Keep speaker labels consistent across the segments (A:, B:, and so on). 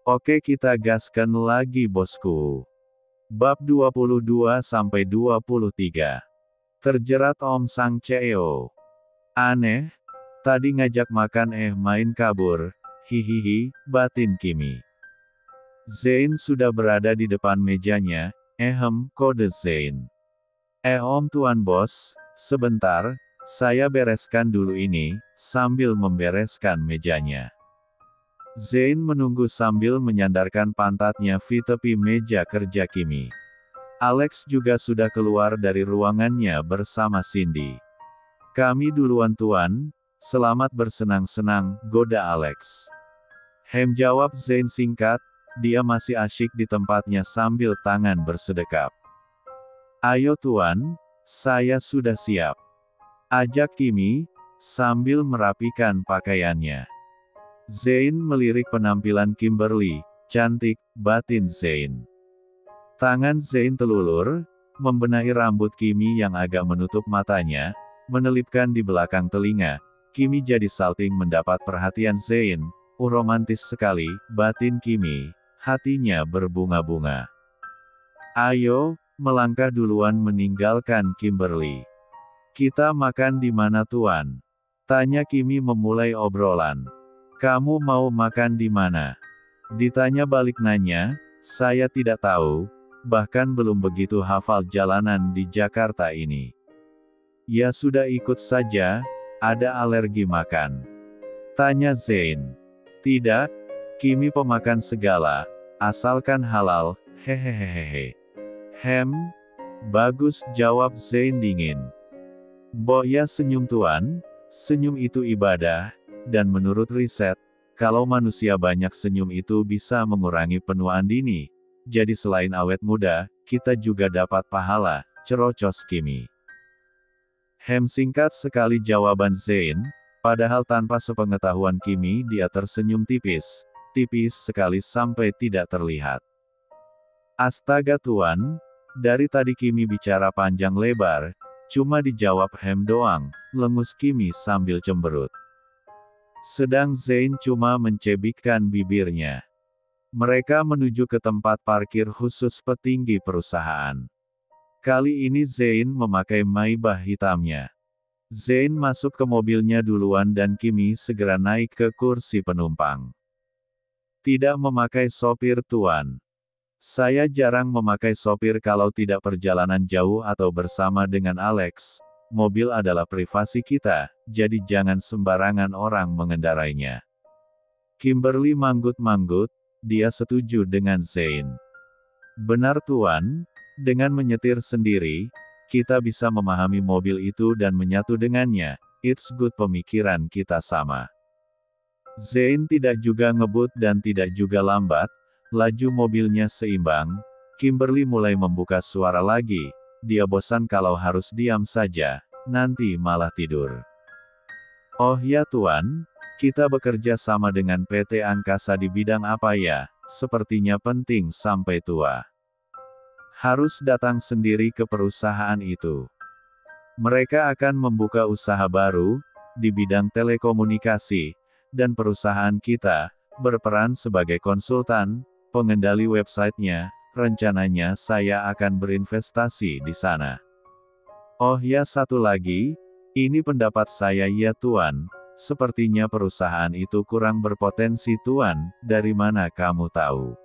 A: Oke, kita gaskan lagi bosku. Bab 22-23. Terjerat Om Sang Cheo. Aneh, tadi ngajak makan main kabur, hihihi, batin Kimi. Zain sudah berada di depan mejanya, kode Zain. Om Tuan Bos, sebentar, saya bereskan dulu ini, sambil membereskan mejanya. Zain menunggu sambil menyandarkan pantatnya di tepi meja kerja Kimi. Alex juga sudah keluar dari ruangannya bersama Cindy. Kami duluan Tuan, selamat bersenang-senang, goda Alex. Jawab Zain singkat, dia masih asyik di tempatnya sambil tangan bersedekap. Ayo Tuan, saya sudah siap. Ajak Kimi, sambil merapikan pakaiannya. Zain melirik penampilan Kimberly, cantik, batin Zain. Tangan Zain terulur, membenahi rambut Kimi yang agak menutup matanya, menelipkan di belakang telinga. Kimi jadi salting mendapat perhatian Zain, romantis sekali, batin Kimi, hatinya berbunga-bunga. Ayo, melangkah duluan meninggalkan Kimberly. Kita makan di mana Tuan? Tanya Kimi memulai obrolan. Kamu mau makan di mana? Ditanya balik nanya, saya tidak tahu, bahkan belum begitu hafal jalanan di Jakarta ini. Ya sudah ikut saja, ada alergi makan. Tanya Zain. Tidak, Kimi pemakan segala, asalkan halal, hehehehe. Bagus, jawab Zain dingin. Boya senyum Tuan, senyum itu ibadah. Dan menurut riset, kalau manusia banyak senyum itu bisa mengurangi penuaan dini. Jadi selain awet muda, kita juga dapat pahala, cerocos Kimi. Singkat sekali jawaban Zain, padahal tanpa sepengetahuan Kimi dia tersenyum tipis, tipis sekali sampai tidak terlihat. Astaga Tuan, dari tadi Kimi bicara panjang lebar, cuma dijawab doang, lengus Kimi sambil cemberut. Sedang Zain cuma mencebikkan bibirnya. Mereka menuju ke tempat parkir khusus petinggi perusahaan. Kali ini Zain memakai Maybach hitamnya. Zain masuk ke mobilnya duluan dan Kimi segera naik ke kursi penumpang. Tidak memakai sopir Tuan. Saya jarang memakai sopir kalau tidak perjalanan jauh atau bersama dengan Alex. Mobil adalah privasi kita, jadi jangan sembarangan orang mengendarainya. Kimberly manggut-manggut, dia setuju dengan Zain. Benar Tuan, dengan menyetir sendiri, kita bisa memahami mobil itu dan menyatu dengannya, it's good pemikiran kita sama. Zain tidak juga ngebut dan tidak juga lambat, laju mobilnya seimbang. Kimberly mulai membuka suara lagi. Dia bosan kalau harus diam saja, nanti malah tidur. Oh ya Tuan, kita bekerja sama dengan PT Angkasa di bidang apa ya? Sepertinya penting sampai tua. Harus datang sendiri ke perusahaan itu. Mereka akan membuka usaha baru, di bidang telekomunikasi, dan perusahaan kita, berperan sebagai konsultan, pengendali websitenya. Rencananya saya akan berinvestasi di sana. Oh ya satu lagi, ini pendapat saya ya Tuan, sepertinya perusahaan itu kurang berpotensi Tuan, dari mana kamu tahu?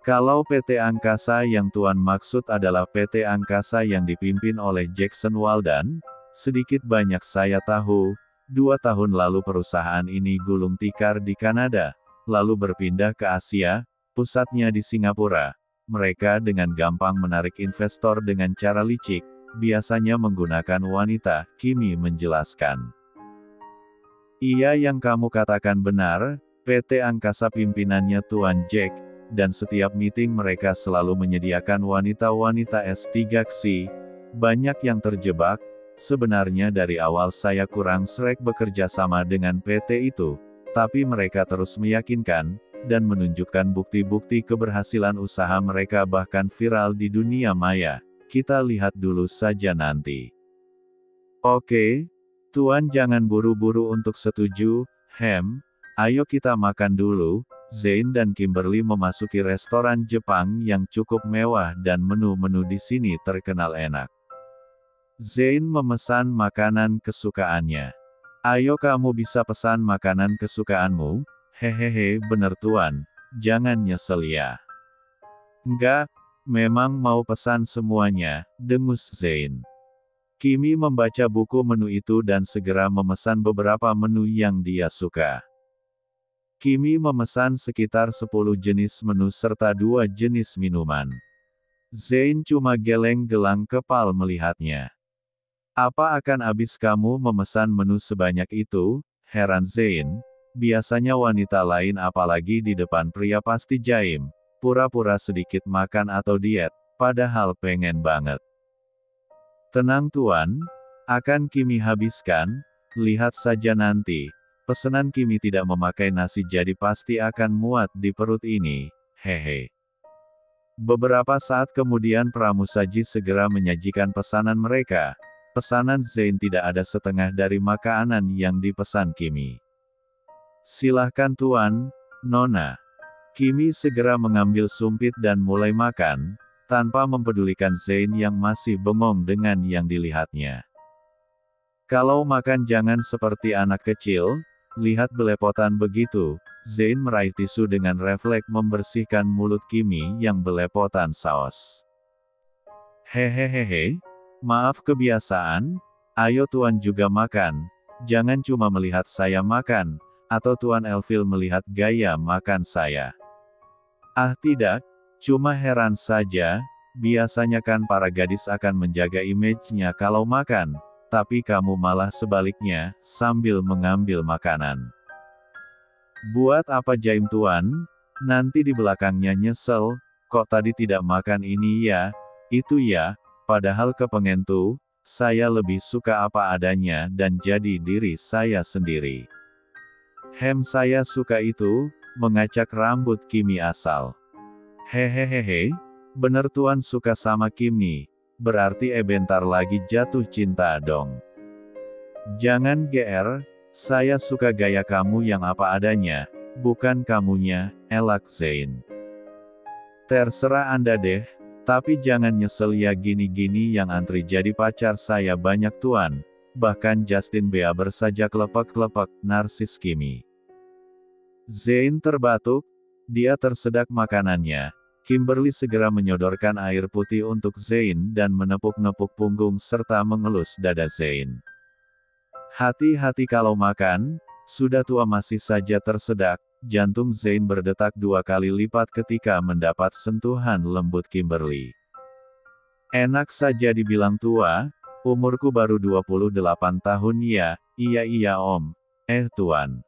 A: Kalau PT Angkasa yang Tuan maksud adalah PT Angkasa yang dipimpin oleh Jackson Waldan, sedikit banyak saya tahu, 2 tahun lalu perusahaan ini gulung tikar di Kanada, lalu berpindah ke Asia, pusatnya di Singapura. Mereka dengan gampang menarik investor dengan cara licik, biasanya menggunakan wanita, Kimi menjelaskan. Iya yang kamu katakan benar, PT Angkasa pimpinannya Tuan Jack, dan setiap meeting mereka selalu menyediakan wanita-wanita S3XI, banyak yang terjebak, sebenarnya dari awal saya kurang srek bekerja sama dengan PT itu, tapi mereka terus meyakinkan, dan menunjukkan bukti-bukti keberhasilan usaha mereka bahkan viral di dunia maya. Kita lihat dulu saja nanti. Oke, Tuan jangan buru-buru untuk setuju, ayo kita makan dulu, Zain dan Kimberly memasuki restoran Jepang yang cukup mewah dan menu-menu di sini terkenal enak. Zain memesan makanan kesukaannya. Ayo kamu bisa pesan makanan kesukaanmu? Hehehe, bener tuan, jangan nyesel ya. Enggak, memang mau pesan semuanya, dengus Zain. Kimi membaca buku menu itu dan segera memesan beberapa menu yang dia suka. Kimi memesan sekitar 10 jenis menu serta 2 jenis minuman. Zain cuma geleng-gelang kepal melihatnya. Apa akan habis kamu memesan menu sebanyak itu? Heran Zain. Biasanya wanita lain apalagi di depan pria pasti jaim, pura-pura sedikit makan atau diet, padahal pengen banget. Tenang tuan, akan Kimi habiskan, lihat saja nanti. Pesanan Kimi tidak memakai nasi jadi pasti akan muat di perut ini, hehe. Beberapa saat kemudian pramusaji segera menyajikan pesanan mereka. Pesanan Zain tidak ada setengah dari makanan yang dipesan Kimi. Silahkan tuan, Nona. Kimi segera mengambil sumpit dan mulai makan, tanpa mempedulikan Zain yang masih bengong dengan yang dilihatnya. Kalau makan jangan seperti anak kecil, lihat belepotan begitu. Zain meraih tisu dengan refleks membersihkan mulut Kimi yang belepotan saus. Hehehehe, maaf kebiasaan, ayo tuan juga makan, jangan cuma melihat saya makan, atau tuan Elvil melihat gaya makan saya. Ah tidak, cuma heran saja, biasanya kan para gadis akan menjaga image-nya kalau makan, tapi kamu malah sebaliknya, sambil mengambil makanan. Buat apa jaim tuan? Nanti di belakangnya nyesel, kok tadi tidak makan ini ya, itu ya, padahal kepengen tuh, saya lebih suka apa adanya dan jadi diri saya sendiri. Saya suka itu, mengacak rambut Kimi asal. Hehehehe, bener tuan suka sama Kimi, berarti bentar lagi jatuh cinta dong. Jangan GR, saya suka gaya kamu yang apa adanya, bukan kamunya, elak Zain. Terserah Anda deh, tapi jangan nyesel ya gini-gini yang antri jadi pacar saya banyak tuan, bahkan Justin Bieber saja klepek-klepek, narsis Kimi. Zain terbatuk, dia tersedak makanannya. Kimberly segera menyodorkan air putih untuk Zain dan menepuk-nepuk punggung serta mengelus dada Zain. Hati-hati kalau makan, sudah tua masih saja tersedak, jantung Zain berdetak 2 kali lipat ketika mendapat sentuhan lembut Kimberly. Enak saja dibilang tua, umurku baru 28 tahun ya, iya om, tuan.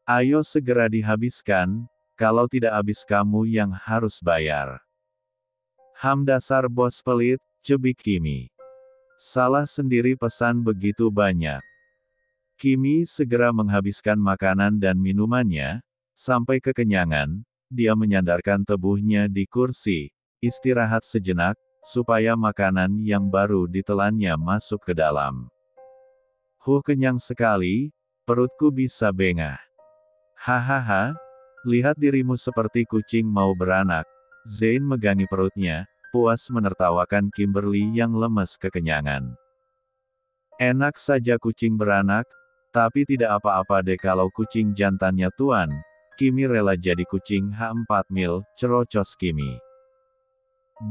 A: Ayo segera dihabiskan, kalau tidak habis kamu yang harus bayar. Dasar bos pelit, cebik Kimi. Salah sendiri pesan begitu banyak. Kimi segera menghabiskan makanan dan minumannya, sampai kekenyangan, dia menyandarkan tubuhnya di kursi, istirahat sejenak, supaya makanan yang baru ditelannya masuk ke dalam. Kenyang sekali, perutku bisa bengah. Hahaha, lihat dirimu seperti kucing mau beranak. Zain megangi perutnya, puas menertawakan Kimberly yang lemes kekenyangan. Enak saja kucing beranak, tapi tidak apa-apa deh kalau kucing jantannya tuan. Kimi rela jadi kucing H4 mil, cerocos Kimi.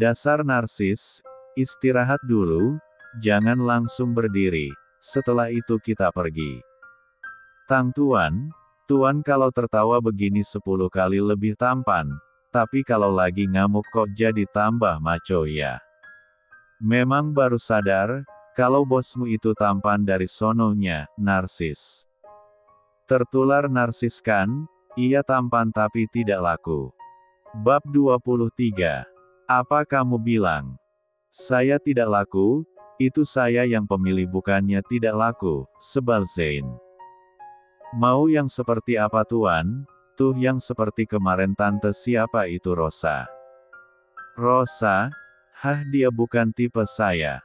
A: Dasar narsis, istirahat dulu, jangan langsung berdiri, setelah itu kita pergi. Tang tuan. Tuan kalau tertawa begini 10 kali lebih tampan, tapi kalau lagi ngamuk kok jadi tambah maco ya. Memang baru sadar, kalau bosmu itu tampan dari sononya, narsis. Tertular narsis kan? Ia tampan tapi tidak laku. Bab 23. Apa kamu bilang? Saya tidak laku? Itu saya yang pemilih bukannya tidak laku, sebal Zain. Mau yang seperti apa tuan? Tuh yang seperti kemarin tante siapa itu Rosa. Rosa? Hah dia bukan tipe saya.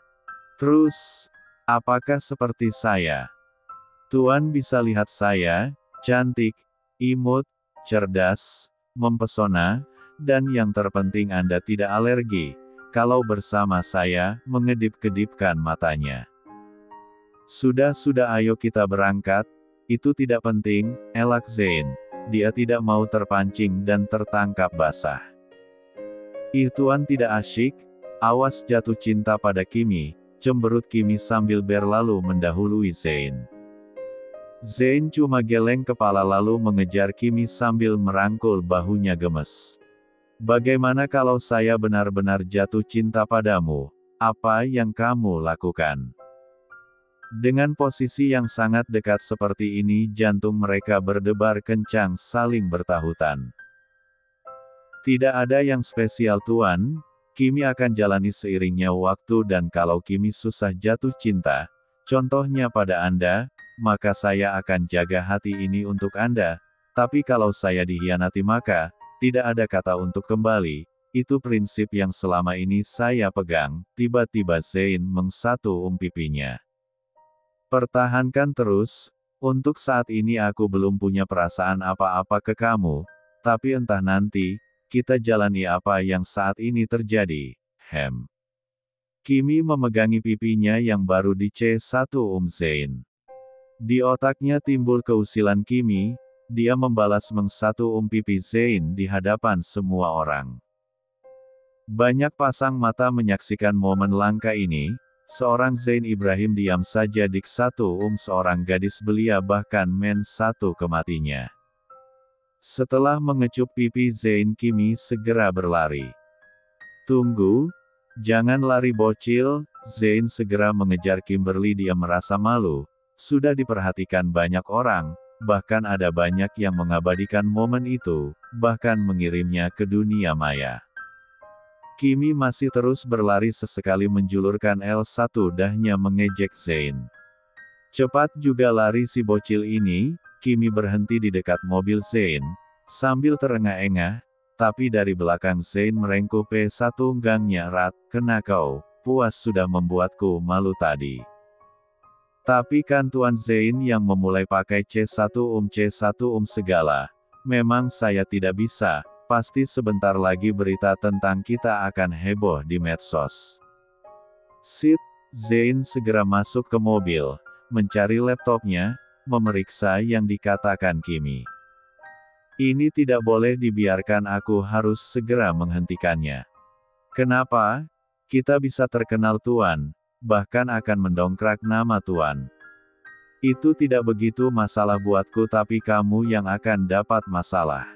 A: Terus, apakah seperti saya? Tuan bisa lihat saya, cantik, imut, cerdas, mempesona, dan yang terpenting Anda tidak alergi. Kalau bersama saya, mengedip-kedipkan matanya. Sudah, ayo kita berangkat. Itu tidak penting, elak Zain. Dia tidak mau terpancing dan tertangkap basah. Ih Tuan tidak asyik, awas jatuh cinta pada Kimi, cemberut Kimi sambil berlalu mendahului Zain. Zain cuma geleng kepala lalu mengejar Kimi sambil merangkul bahunya gemes. Bagaimana kalau saya benar-benar jatuh cinta padamu? Apa yang kamu lakukan? Dengan posisi yang sangat dekat seperti ini jantung mereka berdebar kencang saling bertahutan. Tidak ada yang spesial Tuan, Kimi akan jalani seiringnya waktu dan kalau Kimi susah jatuh cinta, contohnya pada Anda, maka saya akan jaga hati ini untuk Anda, tapi kalau saya dikhianati maka, tidak ada kata untuk kembali, itu prinsip yang selama ini saya pegang. Tiba-tiba Zain mengsatu pipinya. Pertahankan terus, untuk saat ini aku belum punya perasaan apa-apa ke kamu, tapi entah nanti, kita jalani apa yang saat ini terjadi. Kimi memegangi pipinya yang baru di C1 Zain. Di otaknya timbul keusilan Kimi, dia membalas mengsatu pipi Zain di hadapan semua orang. Banyak pasang mata menyaksikan momen langka ini, seorang Zain Ibrahim diam saja dik satu seorang gadis belia bahkan men satu kematinya. Setelah mengecup pipi Zain Kimi segera berlari. Tunggu, jangan lari bocil, Zain segera mengejar Kimberly dia merasa malu, sudah diperhatikan banyak orang, bahkan ada banyak yang mengabadikan momen itu, bahkan mengirimnya ke dunia maya. Kimi masih terus berlari sesekali menjulurkan L1 dahnya mengejek Zain. Cepat juga lari si bocil ini, Kimi berhenti di dekat mobil Zain, sambil terengah-engah, tapi dari belakang Zain merengkuh P1 gangnya rat, kena kau, puas sudah membuatku malu tadi. Tapi kan Tuan Zain yang memulai pakai C1 segala. Memang saya tidak bisa, pasti sebentar lagi berita tentang kita akan heboh di medsos. Sit, Zain segera masuk ke mobil, mencari laptopnya, memeriksa yang dikatakan Kimi. Ini tidak boleh dibiarkan, aku harus segera menghentikannya. Kenapa? Kita bisa terkenal Tuan. Bahkan akan mendongkrak nama Tuan. Itu tidak begitu masalah buatku tapi kamu yang akan dapat masalah.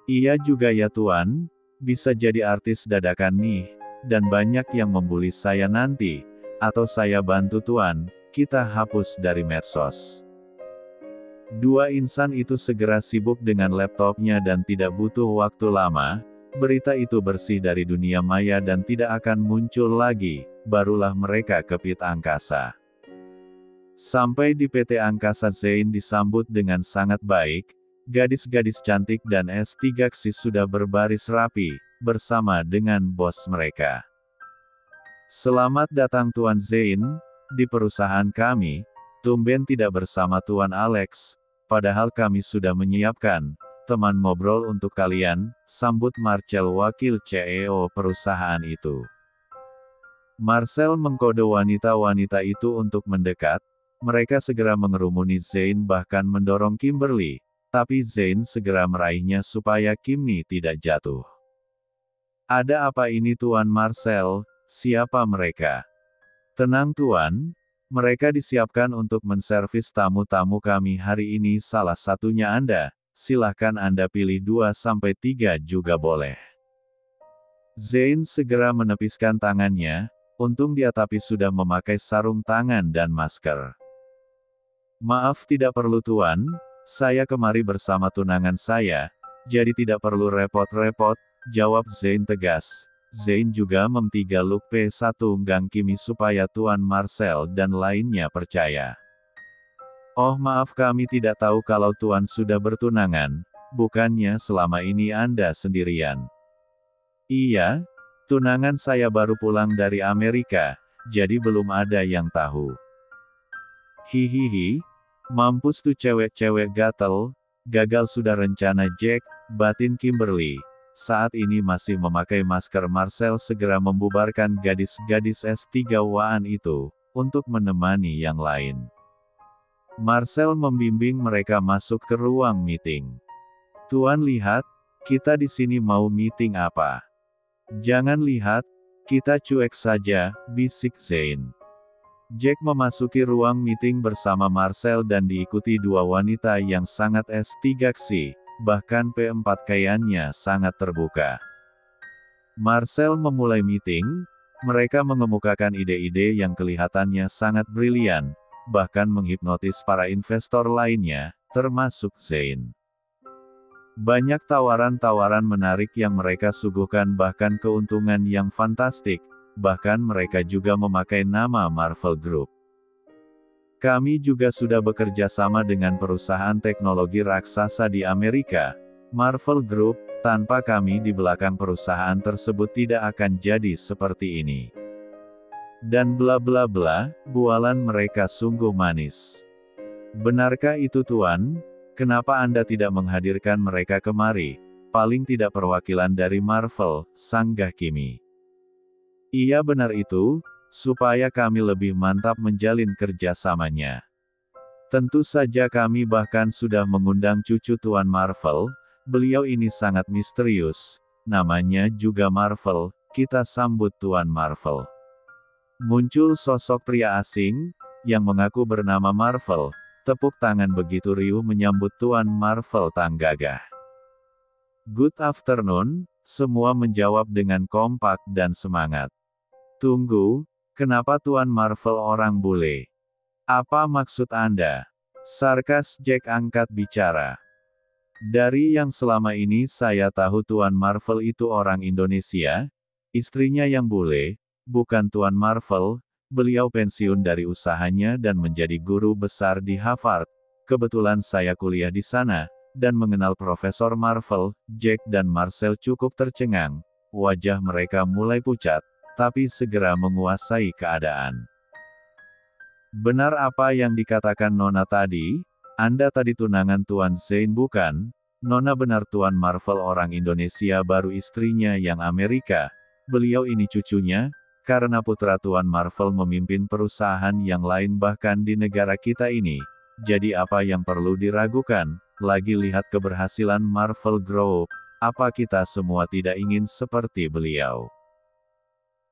A: Iya juga ya Tuan, bisa jadi artis dadakan nih, dan banyak yang membuli saya nanti, atau saya bantu Tuan, kita hapus dari medsos. Dua insan itu segera sibuk dengan laptopnya dan tidak butuh waktu lama, berita itu bersih dari dunia maya dan tidak akan muncul lagi. Barulah mereka ke pit angkasa. Sampai di PT Angkasa Zain disambut dengan sangat baik, gadis-gadis cantik dan S3 sudah berbaris rapi, bersama dengan bos mereka. Selamat datang Tuan Zain, di perusahaan kami, tumben tidak bersama Tuan Alex, padahal kami sudah menyiapkan teman ngobrol untuk kalian, sambut Marcel wakil CEO perusahaan itu. Marcel mengkode wanita-wanita itu untuk mendekat, mereka segera mengerumuni Zain bahkan mendorong Kimberly, tapi Zain segera meraihnya supaya Kimi tidak jatuh. Ada apa ini Tuan Marcel, siapa mereka? Tenang Tuan, mereka disiapkan untuk menservis tamu-tamu kami hari ini salah satunya Anda, silahkan Anda pilih 2-3 juga boleh. Zain segera menepiskan tangannya. Untung dia tapi sudah memakai sarung tangan dan masker. Maaf tidak perlu Tuan, saya kemari bersama tunangan saya, jadi tidak perlu repot-repot, jawab Zain tegas. Zain juga memtiga look P1 Gang Kimi supaya Tuan Marcel dan lainnya percaya. Oh maaf kami tidak tahu kalau Tuan sudah bertunangan, bukannya selama ini Anda sendirian. Iya. Tunangan saya baru pulang dari Amerika, jadi belum ada yang tahu. Hihihi, mampus tuh cewek-cewek gatel, gagal sudah rencana Jack, batin Kimberly. Saat ini masih memakai masker. Marcel segera membubarkan gadis-gadis S3-waan itu, untuk menemani yang lain. Marcel membimbing mereka masuk ke ruang meeting. Tuan lihat, kita di sini mau meeting apa? Jangan lihat, kita cuek saja, bisik Zane. Jack memasuki ruang meeting bersama Marcel dan diikuti dua wanita yang sangat S3-ksi. Bahkan P4 kayaknya sangat terbuka. Marcel memulai meeting, mereka mengemukakan ide-ide yang kelihatannya sangat brilian, bahkan menghipnotis para investor lainnya, termasuk Zane. Banyak tawaran-tawaran menarik yang mereka suguhkan, bahkan keuntungan yang fantastik, bahkan mereka juga memakai nama Marvel Group. Kami juga sudah bekerja sama dengan perusahaan teknologi raksasa di Amerika, Marvel Group. Tanpa kami di belakang perusahaan tersebut tidak akan jadi seperti ini. Dan bla bla bla, bualan mereka sungguh manis. Benarkah itu Tuan? Kenapa Anda tidak menghadirkan mereka kemari? Paling tidak perwakilan dari Marvel, sanggah Kimi. Iya benar itu, supaya kami lebih mantap menjalin kerjasamanya. Tentu saja kami bahkan sudah mengundang cucu Tuan Marvel, beliau ini sangat misterius, namanya juga Marvel, kita sambut Tuan Marvel. Muncul sosok pria asing, yang mengaku bernama Marvel, tepuk tangan begitu riuh menyambut Tuan Marvel tanggagah. Good afternoon, semua menjawab dengan kompak dan semangat. Tunggu, kenapa Tuan Marvel orang bule? Apa maksud Anda? Sarkas Jack angkat bicara. Dari yang selama ini saya tahu Tuan Marvel itu orang Indonesia, istrinya yang bule, bukan Tuan Marvel, beliau pensiun dari usahanya dan menjadi guru besar di Harvard. Kebetulan saya kuliah di sana, dan mengenal Profesor Marvel. Jack dan Marcel cukup tercengang, wajah mereka mulai pucat, tapi segera menguasai keadaan. Benar apa yang dikatakan Nona tadi? Anda tadi tunangan Tuan Zane bukan? Nona benar Tuan Marvel orang Indonesia baru istrinya yang Amerika. Beliau ini cucunya, karena putra Tuan Marvel memimpin perusahaan yang lain bahkan di negara kita ini. Jadi apa yang perlu diragukan? Lagi lihat keberhasilan Marvel Group, apa kita semua tidak ingin seperti beliau?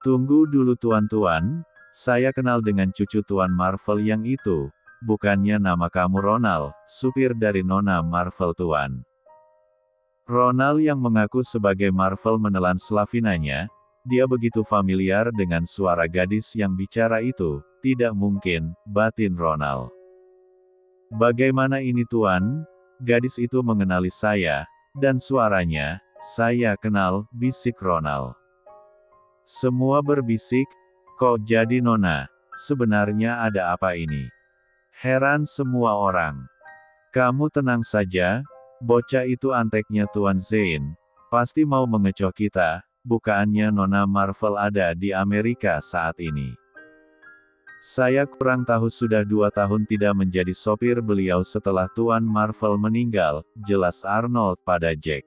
A: Tunggu dulu Tuan-Tuan, saya kenal dengan cucu Tuan Marvel yang itu, bukannya nama kamu Ronald, supir dari Nona Marvel Tuan. Ronald yang mengaku sebagai Marvel menelan Slavinanya, dia begitu familiar dengan suara gadis yang bicara itu, tidak mungkin, batin Ronald. Bagaimana ini Tuan? Gadis itu mengenali saya, dan suaranya, saya kenal, bisik Ronald. Semua berbisik, kok jadi Nona? Sebenarnya ada apa ini? Heran semua orang. Kamu tenang saja, bocah itu anteknya Tuan Zane, pasti mau mengecoh kita, bukannya Nona Marvel ada di Amerika saat ini. Saya kurang tahu sudah 2 tahun tidak menjadi sopir beliau setelah Tuan Marvel meninggal, jelas Arnold pada Jack.